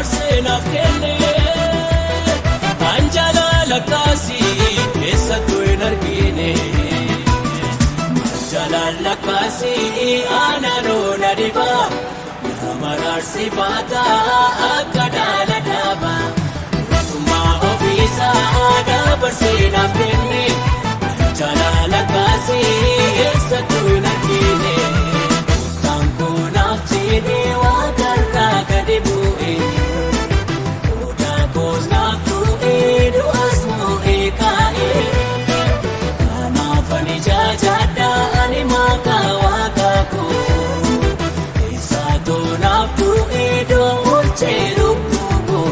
dabarsee naaf kenne kan jaalala kaasii keessattuu hin argine jaalala kaasii aananoo na dhibaa nama raarsi baataa akka dhaala dhaabaa mootummaa ofiisaa dabarsee naaf kenne kan jaalala kaasii keessattuu hin argine gooftaan koo naaf jedhee waaqarraa gadi bu'e odaa koos naaf du'ee du'as moo'ee kaa'ee kanaaf ani jaajadha ani maqaa waaqaa koo eessaatoo naaf du'ee doolchee lubbuu koo.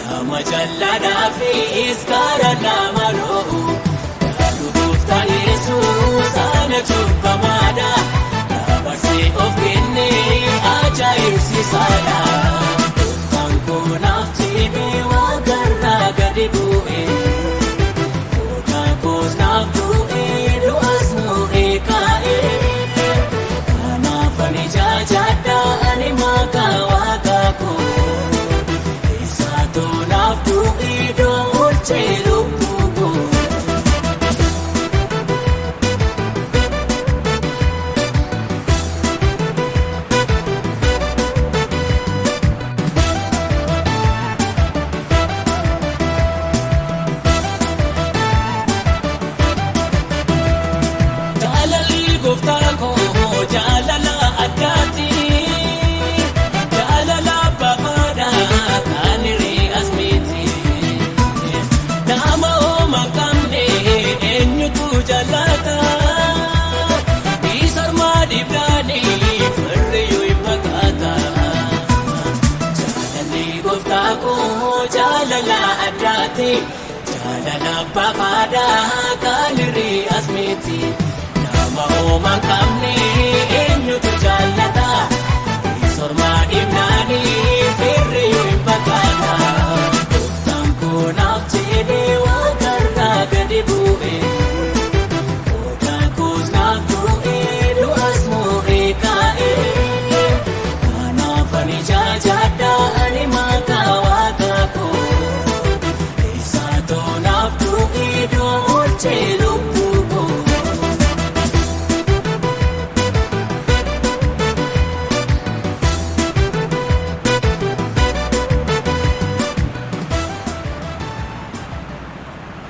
Nama jalladhaa fi iskaara nama lo'u Garuu gooftaan Yesuus ana cubbamaadha dabarsee of kenne ajaa'ibsiisaadha gooftaan koo naaf jedhee waaqarraa gadi bu'e odaa koos naaf du'ee du'as moo'ee kaa'ee kanaaf ani jaajadha ani maqaa waaqaa koo. Naaf du'ee doolchee lubbuu koo. Jaalalli gooftaa koo jaalala addaati jaalala babaadhaa kan nama ooman qabne eenyutu jaalata isarmaa dhibnaanii firriyyuu hin fakkaata jaalalli gooftaa koo jaalala addaati jaalala babaadhaa kan hir'as miti nama ooman qabne eenyutu jaalata isarmaa dhibnaanii firriyyuu hin fakkaata. Naaf jedhee waaqarraa gadi bu'e odaa koos naaf du'ee du'as moo'ee kaa'ee kanaaf ani jaajadha ani maqaa waaqaa koo eessaatoo naaf du'ee doolchee